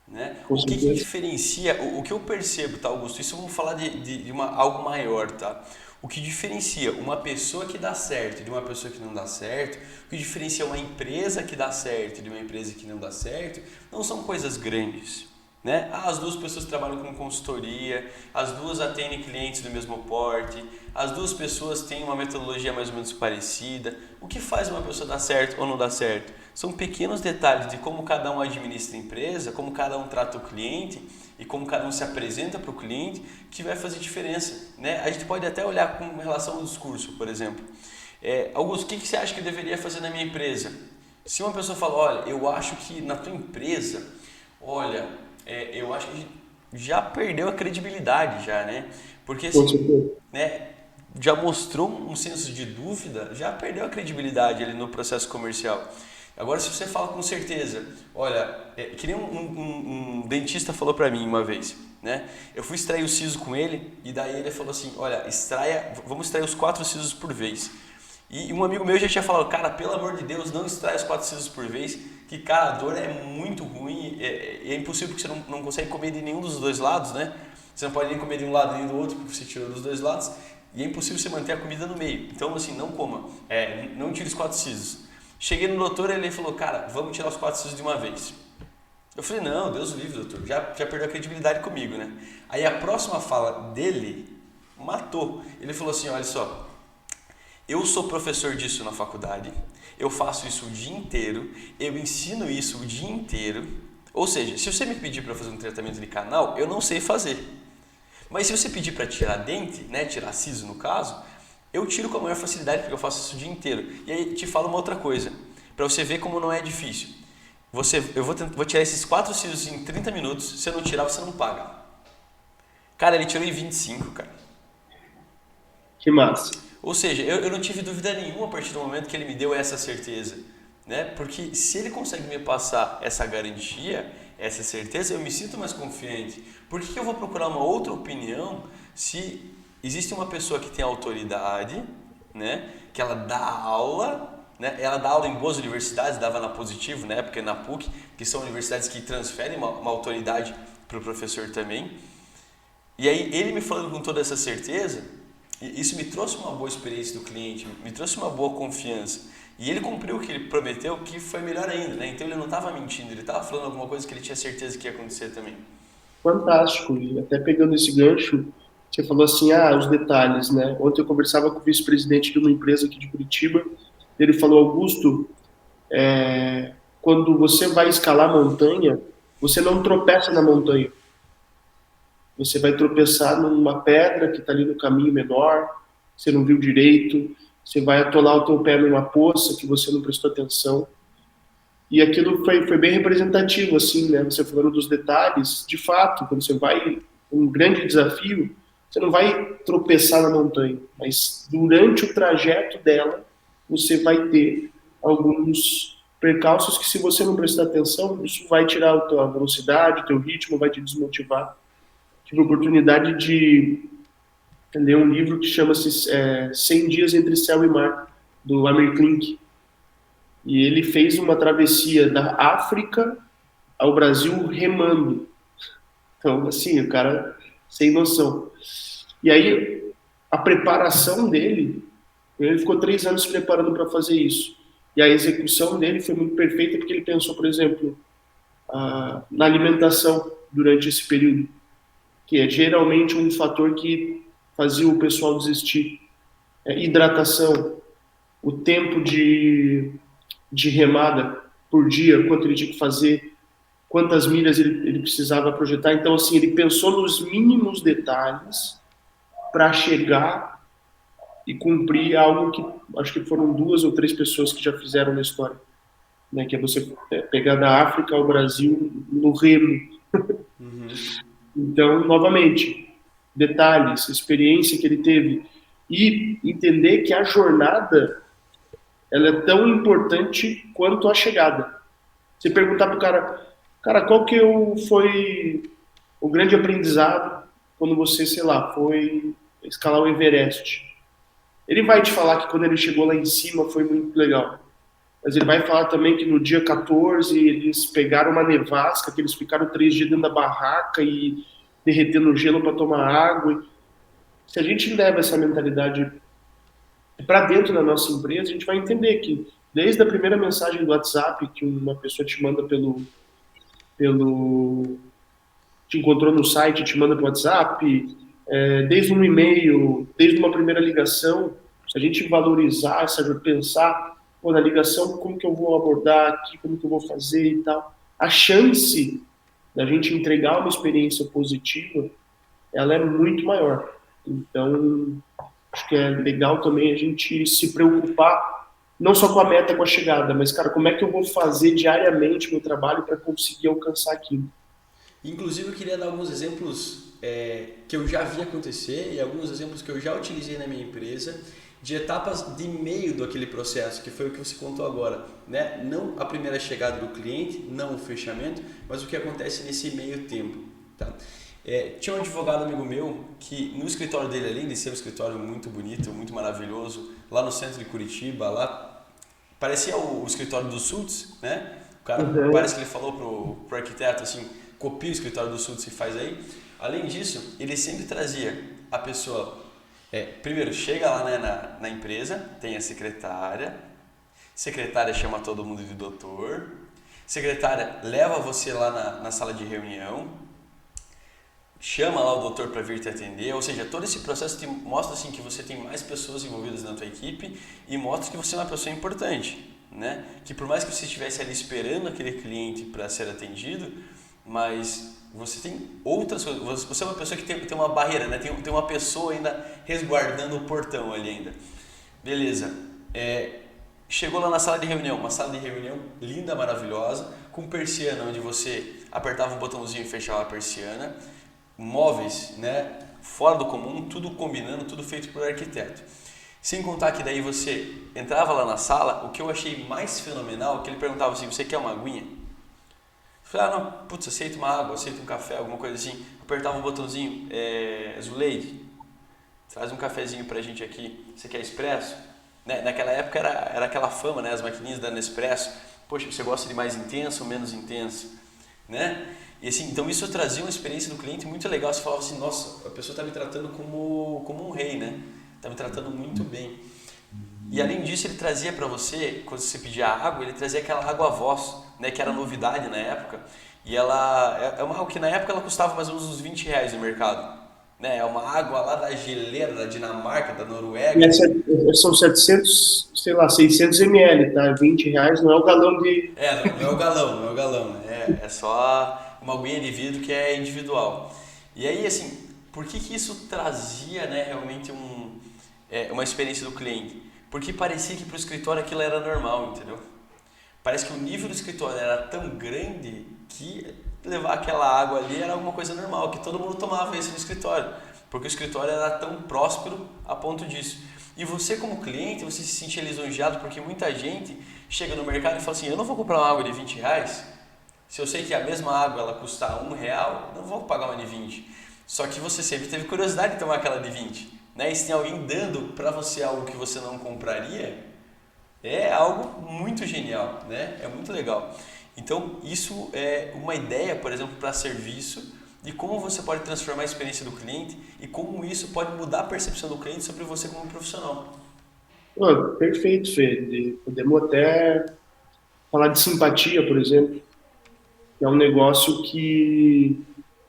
Né? Com O que certeza. diferencia, o que eu percebo, tá, Augusto? Isso vamos falar de algo maior, tá? O que diferencia uma pessoa que dá certo de uma pessoa que não dá certo, o que diferencia uma empresa que dá certo de uma empresa que não dá certo, não são coisas grandes. Né? As duas pessoas trabalham com consultoria, as duas atendem clientes do mesmo porte, as duas pessoas têm uma metodologia mais ou menos parecida. O que faz uma pessoa dar certo ou não dar certo? São pequenos detalhes de como cada um administra a empresa, como cada um trata o cliente e como cada um se apresenta para o cliente que vai fazer diferença. Né? A gente pode até olhar com relação ao discurso, por exemplo. Augusto, o que você acha que eu deveria fazer na minha empresa? Se uma pessoa fala, olha, eu acho que na tua empresa, olha, eu acho que já perdeu a credibilidade já, né? Porque Com assim, certeza. né, já mostrou um senso de dúvida, já perdeu a credibilidade ali no processo comercial. Agora, se você fala com certeza, olha, que nem um dentista falou pra mim uma vez, né? Eu fui extrair o siso com ele e daí ele falou assim, olha, vamos extrair os 4 sisos por vez. E um amigo meu já tinha falado, cara, pelo amor de Deus, não extrai os 4 sisos por vez, que cara, a dor é muito ruim, é impossível porque você não consegue comer de nenhum dos dois lados, né? Você não pode nem comer de um lado nem do outro porque você tirou dos dois lados e é impossível você manter a comida no meio. Então, assim, não coma, não tire os 4 sisos. Cheguei no doutor e ele falou, cara, vamos tirar os 4 sisos de uma vez. Eu falei, não, Deus o livre, doutor, já perdeu a credibilidade comigo, né? Aí a próxima fala dele matou. Ele falou assim, olha só, eu sou professor disso na faculdade, eu faço isso o dia inteiro, eu ensino isso o dia inteiro. Ou seja, se você me pedir para fazer um tratamento de canal, eu não sei fazer. Mas se você pedir para tirar dente, né, tirar siso no caso, eu tiro com a maior facilidade porque eu faço isso o dia inteiro. E aí te falo uma outra coisa, para você ver como não é difícil. Eu vou tirar esses 4 sisos em 30 minutos, se eu não tirar você não paga. Cara, ele tirou em 25, cara. Que massa. Ou seja, eu não tive dúvida nenhuma a partir do momento que ele me deu essa certeza, né? Porque se ele consegue me passar essa garantia, essa certeza, eu me sinto mais confiante. Por que eu vou procurar uma outra opinião se existe uma pessoa que tem autoridade, né? Que ela dá aula, né? Ela dá aula em boas universidades, dava na Positivo, na época na PUC, que são universidades que transferem uma autoridade para o professor também. E aí ele me falando com toda essa certeza, isso me trouxe uma boa experiência do cliente, me trouxe uma boa confiança. E ele cumpriu o que ele prometeu, que foi melhor ainda, né? Então ele não estava mentindo, ele estava falando alguma coisa que ele tinha certeza que ia acontecer também. Fantástico. E até pegando esse gancho, você falou assim, os detalhes, né? Ontem eu conversava com o vice-presidente de uma empresa aqui de Curitiba, ele falou, Augusto, quando você vai escalar a montanha, você não tropeça na montanha. Você vai tropeçar numa pedra que está ali no caminho menor, você não viu direito, você vai atolar o teu pé numa poça que você não prestou atenção. E aquilo foi bem representativo, assim, né? Você falando dos detalhes, de fato, quando você vai, um grande desafio, você não vai tropeçar na montanha, mas durante o trajeto dela, você vai ter alguns percalços que, se você não prestar atenção, isso vai tirar a tua velocidade, o teu ritmo, vai te desmotivar. Tive a oportunidade de ler um livro que chama-se 100 Dias Entre Céu e Mar, do Amir Klink. E ele fez uma travessia da África ao Brasil remando. Então, assim, o cara sem noção. E aí, a preparação dele, ele ficou 3 anos se preparando para fazer isso. E a execução dele foi muito perfeita, porque ele pensou, por exemplo, na alimentação durante esse período, que é geralmente um fator que fazia o pessoal desistir. Hidratação, o tempo de remada por dia, quanto ele tinha que fazer, quantas milhas ele precisava projetar. Então, assim, ele pensou nos mínimos detalhes para chegar e cumprir algo que acho que foram 2 ou 3 pessoas que já fizeram na história, né? Que é você pegar da África ao Brasil no remo. Então, novamente, detalhes, experiência que ele teve e entender que a jornada ela é tão importante quanto a chegada. Você perguntar pro cara, qual que foi o grande aprendizado quando você, sei lá, foi escalar o Everest? Ele vai te falar que quando ele chegou lá em cima foi muito legal. Mas ele vai falar também que no dia 14 eles pegaram uma nevasca, que eles ficaram 3 dias dentro da barraca e derretendo gelo para tomar água. Se a gente leva essa mentalidade para dentro da nossa empresa, a gente vai entender que desde a primeira mensagem do WhatsApp que uma pessoa te manda pelo te encontrou no site, te manda pelo WhatsApp, desde um e-mail, desde uma primeira ligação, se a gente valorizar, pensar, pô, na ligação, como que eu vou abordar aqui, como que eu vou fazer e tal, a chance da gente entregar uma experiência positiva, ela é muito maior. Então, acho que é legal também a gente se preocupar não só com a meta, com a chegada, mas, cara, como é que eu vou fazer diariamente meu trabalho para conseguir alcançar aquilo? Inclusive, eu queria dar alguns exemplos que eu já vi acontecer e alguns exemplos que eu já utilizei na minha empresa de etapas de meio daquele processo, que foi o que você contou agora, né? Não a primeira chegada do cliente, não o fechamento, mas o que acontece nesse meio tempo, tá? Tinha um advogado amigo meu que no escritório dele, além de ser um escritório muito bonito, muito maravilhoso, lá no centro de Curitiba, lá parecia o escritório do Sultz, né? O cara, parece que ele falou pro arquiteto assim, copia o escritório do Sultz e faz aí. Além disso, ele sempre trazia a pessoa, primeiro chega lá, né, na empresa, tem a secretária chama todo mundo de doutor, secretária leva você lá na sala de reunião, chama lá o doutor para vir te atender, ou seja, todo esse processo te mostra assim que você tem mais pessoas envolvidas na tua equipe e mostra que você é uma pessoa importante, né? Que por mais que você estivesse ali esperando aquele cliente para ser atendido, mas você tem outras coisas, você é uma pessoa que tem uma barreira, né? Tem uma pessoa ainda resguardando o portão ali ainda. Beleza, chegou lá na sala de reunião, uma sala de reunião linda, maravilhosa, com persiana, onde você apertava um botãozinho e fechava a persiana, móveis, né, fora do comum, tudo combinando, tudo feito por arquiteto. Sem contar que daí você entrava lá na sala, o que eu achei mais fenomenal, que ele perguntava assim, você quer uma aguinha? Eu falei, não, putz, aceito uma água, aceito um café, alguma coisa assim. Apertava um botãozinho, Zuleide, traz um cafezinho pra gente aqui, você quer expresso? Né? Naquela época era aquela fama, né, as maquininhas da Nespresso, poxa, você gosta de mais intenso ou menos intenso, né? E assim, então isso trazia uma experiência do cliente muito legal. Você falava assim, nossa, a pessoa está me tratando como um rei, né? Está me tratando muito bem. E além disso, ele trazia para você, quando você pedia água, ele trazia aquela água Voss, né? Que era novidade na época. E ela é uma água que na época ela custava mais ou menos uns R$ 20 no mercado. né? É uma água lá da geleira da Dinamarca, da E Noruega. são 700, sei lá, 600 ml, tá? R$ 20, não é o galão de... Não é o galão, não é o galão, né? É só uma aguinha de vidro que é individual. E aí, assim, por que que isso trazia, né, realmente uma experiência do cliente? Porque parecia que para o escritório aquilo era normal, entendeu? Parece que o nível do escritório era tão grande que levar aquela água ali era alguma coisa normal, que todo mundo tomava isso no escritório, porque o escritório era tão próspero a ponto disso. E você como cliente, você se sentia lisonjeado porque muita gente chega no mercado e fala assim, eu não vou comprar uma água de R$ 20, se eu sei que a mesma água ela custa R$ 1, não vou pagar uma de 20. Só que você sempre teve curiosidade de tomar aquela de 20. Né? E se tem alguém dando para você algo que você não compraria, é algo muito genial, né? É muito legal. Então, isso é uma ideia, por exemplo, para serviço e como você pode transformar a experiência do cliente e como isso pode mudar a percepção do cliente sobre você como profissional. Pô, perfeito, Fê. Podemos até falar de simpatia, por exemplo, que é um negócio que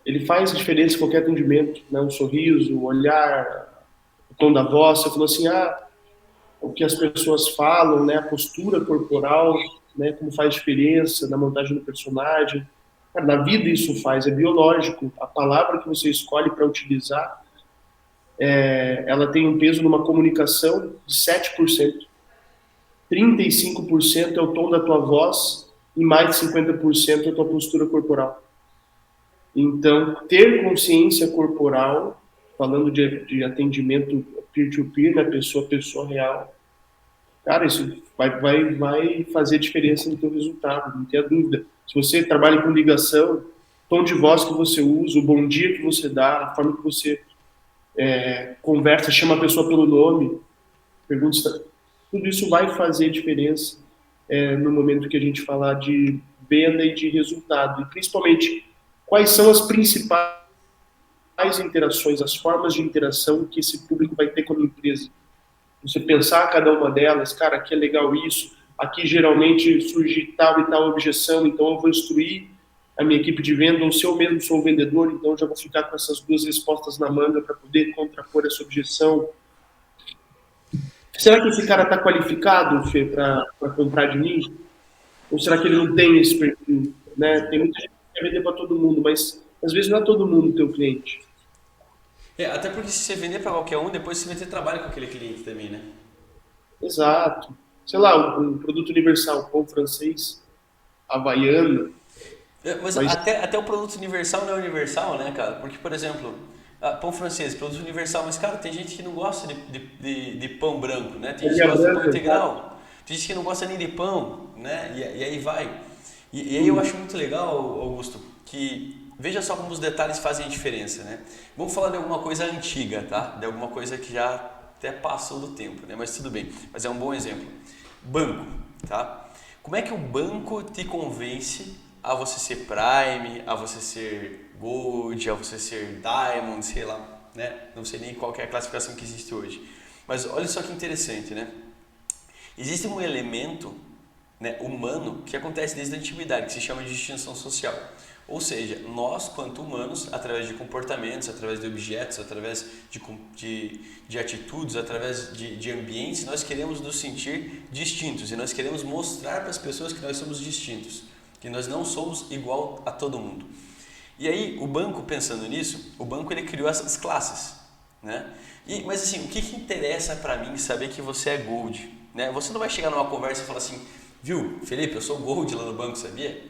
ele faz diferença em qualquer atendimento, né? Um sorriso, o olhar, o tom da voz. Você falou assim, o que as pessoas falam, né? A postura corporal, né? Como faz diferença na montagem do personagem. Cara, na vida isso faz, é biológico. A palavra que você escolhe para utilizar, ela tem um peso numa comunicação de 7%. 35% é o tom da tua voz e mais de 50% é a tua postura corporal. Então, ter consciência corporal, falando de atendimento peer-to-peer, né, pessoa a pessoa real, cara, isso vai fazer diferença no teu resultado, não tenha dúvida. Se você trabalha com ligação, tom de voz que você usa, o bom dia que você dá, a forma que você conversa, chama a pessoa pelo nome, pergunta, tudo isso vai fazer diferença no momento que a gente falar de venda e de resultado. E principalmente, quais são as principais interações, as formas de interação que esse público vai ter com a empresa. Você pensar cada uma delas, cara, aqui é legal isso, aqui geralmente surge tal e tal objeção, então eu vou instruir a minha equipe de venda, ou se eu mesmo sou o vendedor, então eu já vou ficar com essas duas respostas na manga para poder contrapor essa objeção. Será que esse cara está qualificado, Fê, para comprar de mim? Ou será que ele não tem esse perfil? Né? Tem muita gente que quer vender para todo mundo, mas às vezes não é todo mundo teu cliente. Até porque se você vender para qualquer um, depois você vai ter trabalho com aquele cliente também, né? Exato. Sei lá, um produto universal, pão francês, havaiana, Mas mas até o produto universal não é universal, né, cara? Porque, por exemplo, pão francês, produto universal, mas, cara, tem gente que não gosta de pão branco, né? Tem gente que linha gosta de pão branca, tá? integral, tem gente que não gosta nem de pão, né? E aí vai. E aí eu acho muito legal, Augusto, que veja só como os detalhes fazem a diferença, né? Vamos falar de alguma coisa antiga, tá? De alguma coisa que já até passou do tempo, né? Mas tudo bem, mas é um bom exemplo. Banco, tá? Como é que o banco te convence a você ser Prime, a você ser Gold, a você ser Diamond, sei lá, né? Não sei nem qual que é a classificação que existe hoje. Mas olha só que interessante, né? Existe um elemento, né, humano que acontece desde a antiguidade, que se chama de distinção social. Ou seja, nós, quanto humanos, através de comportamentos, através de objetos, através de atitudes, através de ambientes, nós queremos nos sentir distintos e nós queremos mostrar para as pessoas que nós somos distintos, que nós não somos igual a todo mundo. E aí, o banco, pensando nisso, o banco ele criou essas classes, né? Mas assim, o que interessa para mim saber que você é Gold? Né? Você não vai chegar numa conversa e falar assim, viu, Felipe, eu sou Gold lá no banco, sabia?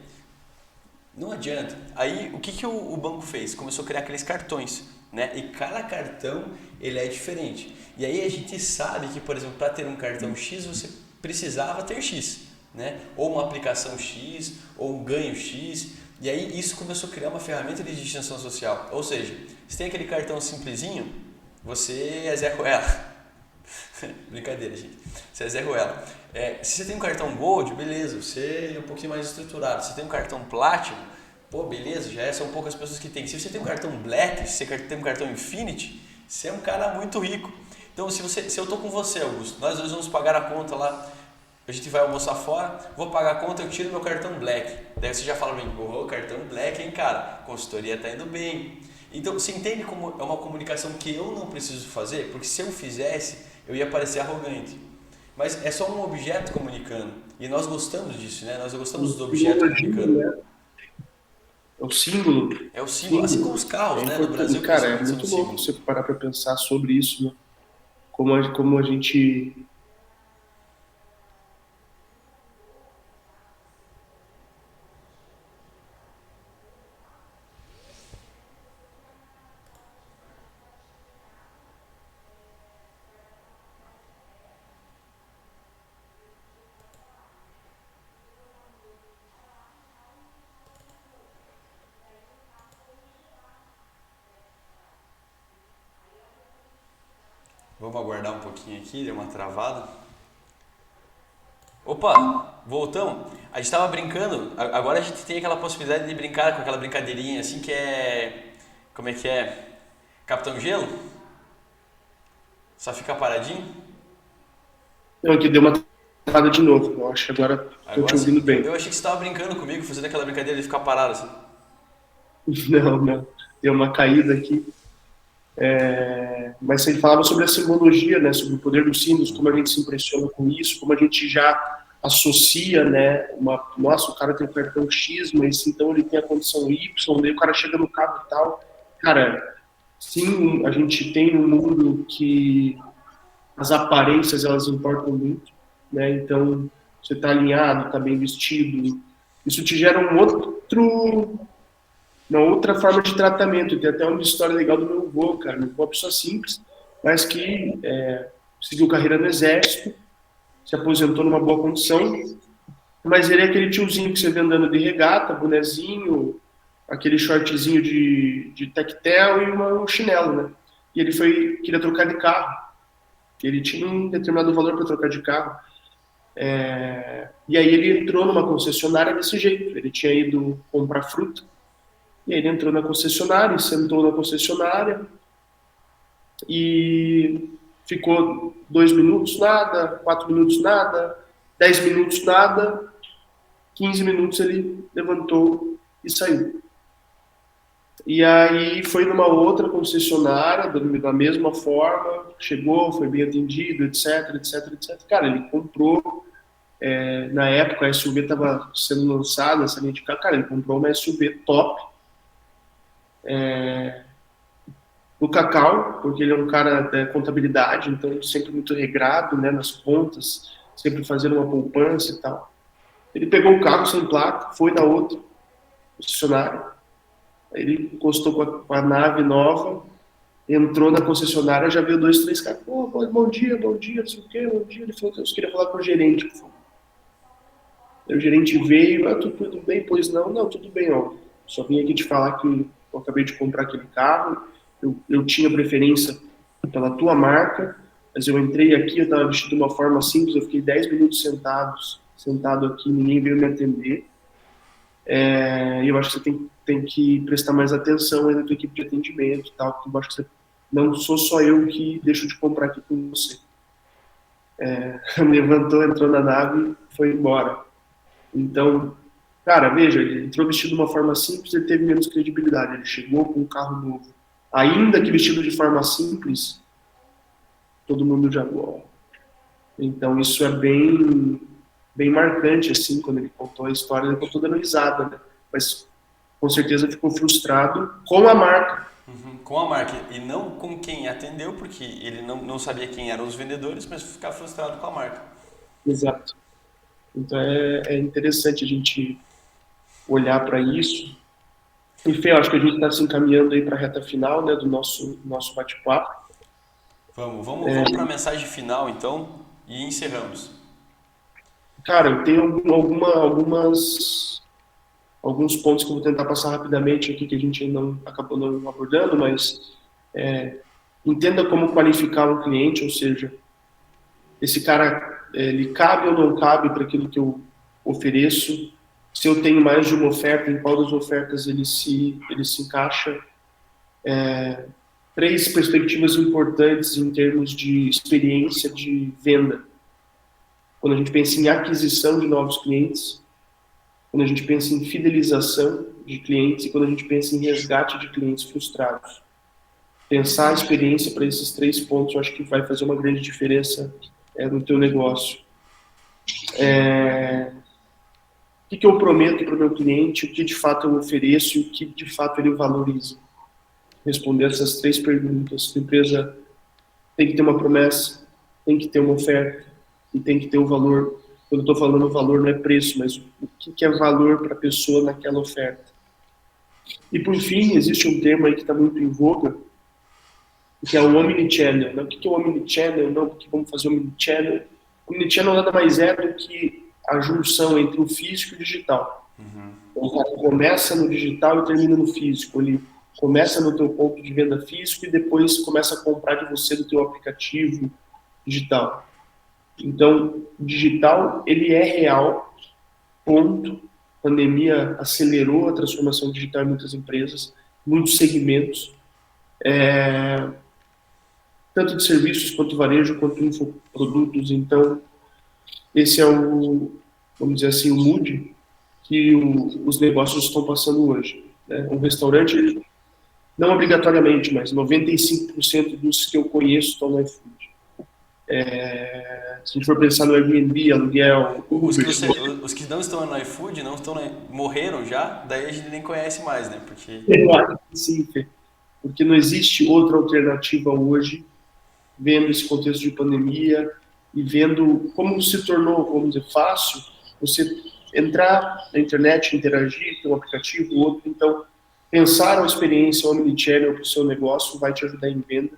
Não adianta. Aí, o que o banco fez? Começou a criar aqueles cartões, né? E cada cartão, ele é diferente. E aí a gente sabe que, por exemplo, para ter um cartão X, você precisava ter X, né? Ou uma aplicação X, ou um ganho X. E aí isso começou a criar uma ferramenta de distinção social. Ou seja, se tem aquele cartão simplesinho, você é Zé Ruela. Brincadeira, gente. Você é Zé Ruela. Se você tem um cartão Gold, beleza, você é um pouquinho mais estruturado. Se você tem um cartão Platinum, pô, beleza, são poucas pessoas que tem. Se você tem um cartão Black, se você tem um cartão Infinity, você é um cara muito rico. Então, se eu tô com você, Augusto, nós dois vamos pagar a conta lá, a gente vai almoçar fora, vou pagar a conta, eu tiro meu cartão Black. Daí você já fala pra mim, cartão Black, hein, cara, consultoria tá indo bem. Então, você entende como é uma comunicação que eu não preciso fazer? Porque se eu fizesse, eu ia parecer arrogante. Mas é só um objeto comunicando. E nós gostamos disso, né? Nós gostamos do objeto Simbologia, comunicando. né? É o símbolo. É o símbolo, assim como Símbolo. os carros, É né? No importante. Brasil, Cara, é principalmente, são um muito louco símbolo. você parar para pensar sobre isso, né? Como a gente. Vamos aguardar um pouquinho aqui, deu uma travada. Opa, voltamos. A gente estava brincando, agora a gente tem aquela possibilidade de brincar com aquela brincadeirinha assim que é. Como é que é? Capitão Gelo? Só fica paradinho? Não, que deu uma travada de novo. Eu acho que agora estou te Agora ouvindo sim. Eu, bem. eu achei que você estava brincando comigo, fazendo aquela brincadeira de ficar parado assim. Não, não. Deu uma caída aqui. Mas ele falava sobre a simbologia, né? Sobre o poder dos símbolos, como a gente se impressiona com isso, como a gente já associa, né? Nossa, o cara tem o cartão X, mas então ele tem a condição Y, daí o cara chega no carro e tal. Cara, sim, a gente tem um mundo que as aparências elas importam muito, né? Então, você está alinhado, está bem vestido, isso te gera uma outra forma de tratamento. Tem até uma história legal do meu avô, cara. Meu avô é uma pessoa simples, mas que seguiu carreira no exército, se aposentou numa boa condição, mas ele é aquele tiozinho que você vê andando de regata, bonezinho, aquele shortzinho de tectel e um chinelo, né? E ele queria trocar de carro. Ele tinha um determinado valor para trocar de carro. E aí ele entrou numa concessionária desse jeito. Ele tinha ido comprar fruta. E aí ele entrou na concessionária, sentou na concessionária e ficou 2 minutos nada, 4 minutos nada, 10 minutos nada, 15 minutos ele levantou e saiu. E aí foi numa outra concessionária, da mesma forma, chegou, foi bem atendido, etc, etc, etc. Cara, ele comprou, na época a SUV estava sendo lançada, essa linha de carro, cara, ele comprou uma SUV top, no Cacau, porque ele é um cara da contabilidade, então sempre muito regrado, né, nas contas, sempre fazendo uma poupança e tal. Ele pegou o carro sem placa, foi na outra concessionária, aí ele encostou com a nave nova, entrou na concessionária, já viu 2, 3 caras, pô, bom dia, não sei o quê, bom dia. Ele falou que eu queria falar com o gerente, por favor. Aí o gerente veio, tudo bem? Pois não, não, tudo bem, ó. Só vim aqui te falar que eu acabei de comprar aquele carro, eu tinha preferência pela tua marca, mas eu entrei aqui, eu estava vestido de uma forma simples, eu fiquei 10 minutos sentado aqui, ninguém veio me atender. E eu acho que você tem que prestar mais atenção aí na tua equipe de atendimento e tal, porque eu acho que você, não sou só eu que deixo de comprar aqui com você. Levantou, entrou na nave e foi embora. Então, cara, veja, ele entrou vestido de uma forma simples, ele teve menos credibilidade. Ele chegou com um carro novo. Ainda que vestido de forma simples, todo mundo já gosta. Então, isso é bem marcante, assim, quando ele contou a história, ele contou dando risada, né? Mas, com certeza, ficou frustrado com a marca. Uhum, com a marca e não com quem atendeu, porque ele não sabia quem eram os vendedores, mas ficar frustrado com a marca. Exato. Então, é interessante a gente olhar para isso. Enfim, eu acho que a gente está se encaminhando aí para a reta final, né, do nosso bate-papo. Vamos para a mensagem final então e encerramos. Cara, eu tenho alguns pontos que eu vou tentar passar rapidamente aqui que a gente acabou não abordando, mas entenda como qualificar um cliente, ou seja, esse cara, ele cabe ou não cabe para aquilo que eu ofereço, se eu tenho mais de uma oferta, em qual das ofertas ele se encaixa. 3 perspectivas importantes em termos de experiência de venda. Quando a gente pensa em aquisição de novos clientes, quando a gente pensa em fidelização de clientes e quando a gente pensa em resgate de clientes frustrados. Pensar a experiência para esses 3 pontos, eu acho que vai fazer uma grande diferença no teu negócio. O que eu prometo para o meu cliente, o que de fato eu ofereço e o que de fato ele valoriza. Responder essas 3 perguntas. A empresa tem que ter uma promessa, tem que ter uma oferta e tem que ter o valor. Quando eu estou falando valor, não é preço, mas o que é valor para a pessoa naquela oferta. E por fim, existe um termo aí que está muito em voga, que é o Omnichannel. Né? O que é o Omnichannel? Não, porque vamos fazer o Omnichannel. O Omnichannel nada mais é do que a junção entre o físico e o digital. O cara começa no digital e termina no físico. Ele começa no teu ponto de venda físico e depois começa a comprar de você do teu aplicativo digital. Então, o digital, ele é real, ponto. A pandemia acelerou a transformação digital em muitas empresas, muitos segmentos, tanto de serviços quanto varejo, quanto infoprodutos. Então, esse é vamos dizer assim, o mood que os negócios estão passando hoje. Né? Um restaurante, não obrigatoriamente, mas 95% dos que eu conheço estão no iFood. Se a gente for pensar no Airbnb, aluguel, Uber... Os que não estão no iFood, não estão morreram já, daí a gente nem conhece mais, né? Porque... Eu acho que sim, porque não existe outra alternativa hoje, vendo esse contexto de pandemia e vendo como se tornou, vamos dizer, fácil você entrar na internet, interagir, ter um aplicativo, outro. Então, pensar uma experiência omnichannel para o seu negócio vai te ajudar em venda.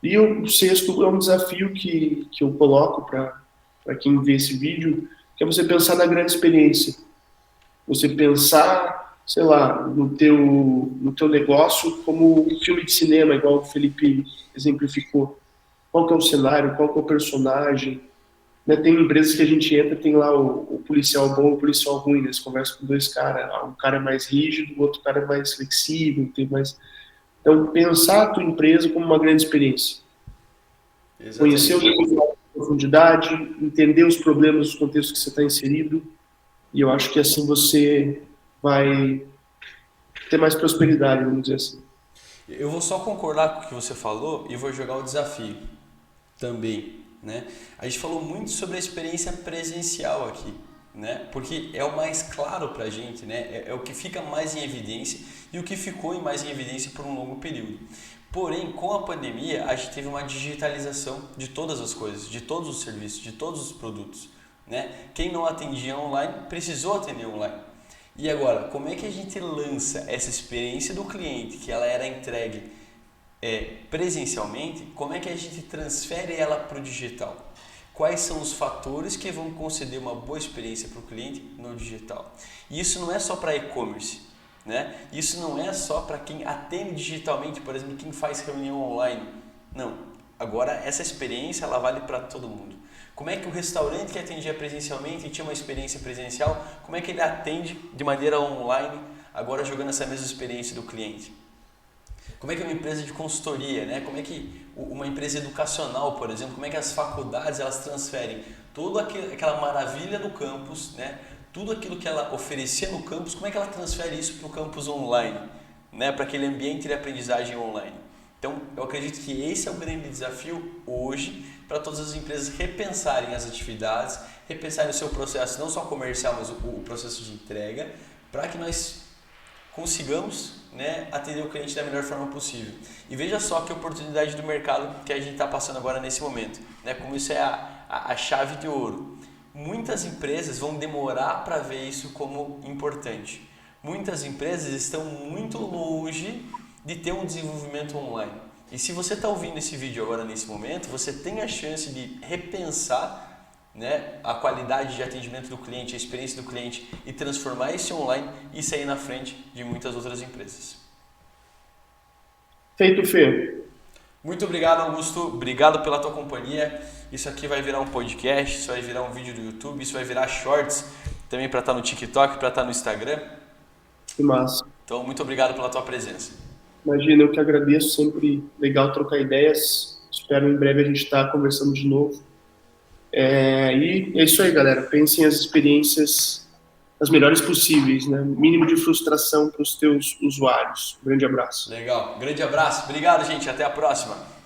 E o sexto é um desafio que eu coloco para quem vê esse vídeo, que é você pensar na grande experiência. Você pensar, sei lá, no teu negócio como um filme de cinema, igual o Felipe exemplificou. Qual que é o cenário, qual que é o personagem. Né? Tem empresas que a gente entra, tem lá o policial bom e o policial ruim, né? Você conversa com 2 caras, um cara é mais rígido, o outro cara é mais flexível, tem mais... Então, pensar a tua empresa como uma grande experiência. Exatamente. Conhecer o negócio em profundidade, entender os problemas, os contextos que você está inserido, e eu acho que assim você vai ter mais prosperidade, vamos dizer assim. Eu vou só concordar com o que você falou e vou jogar o desafio também, né? A gente falou muito sobre a experiência presencial aqui, né? Porque é o mais claro pra gente, né? É o que fica mais em evidência e o que ficou mais em evidência por um longo período. Porém, com a pandemia, a gente teve uma digitalização de todas as coisas, de todos os serviços, de todos os produtos, né? Quem não atendia online precisou atender online. E agora, como é que a gente lança essa experiência do cliente, que ela era entregue presencialmente, como é que a gente transfere ela para o digital? Quais são os fatores que vão conceder uma boa experiência para o cliente no digital? E isso não é só para e-commerce, né? Isso não é só para quem atende digitalmente, por exemplo, quem faz reunião online. Não. Agora, essa experiência ela vale para todo mundo. Como é que o restaurante que atendia presencialmente e tinha uma experiência presencial, como é que ele atende de maneira online, agora jogando essa mesma experiência do cliente? Como é que uma empresa de consultoria, né? Como é que uma empresa educacional, por exemplo, como é que as faculdades elas transferem toda aquela maravilha do campus, né? Tudo aquilo que ela oferecia no campus, como é que ela transfere isso para o campus online, né? Para aquele ambiente de aprendizagem online? Então, eu acredito que esse é o grande desafio hoje para todas as empresas repensarem as atividades, repensarem o seu processo, não só comercial, mas o processo de entrega, para que nós consigamos, né, atender o cliente da melhor forma possível. E veja só que oportunidade do mercado que a gente está passando agora nesse momento, né? Como isso é a chave de ouro. Muitas empresas vão demorar para ver isso como importante. Muitas empresas estão muito longe de ter um desenvolvimento online. E se você está ouvindo esse vídeo agora nesse momento, você tem a chance de repensar, né, a qualidade de atendimento do cliente, a experiência do cliente e transformar esse online e sair na frente de muitas outras empresas. Feito, Fê. Muito obrigado, Augusto. Obrigado pela tua companhia. Isso aqui vai virar um podcast, isso vai virar um vídeo do YouTube, isso vai virar shorts também para estar no TikTok, para estar no Instagram. Que massa. Então, muito obrigado pela tua presença. Imagina, eu que agradeço, sempre legal trocar ideias. Espero em breve a gente estar conversando de novo. E é isso aí, galera. Pensem as experiências as melhores possíveis, né? Mínimo de frustração para os teus usuários. Um grande abraço. Legal. Grande abraço. Obrigado, gente. Até a próxima.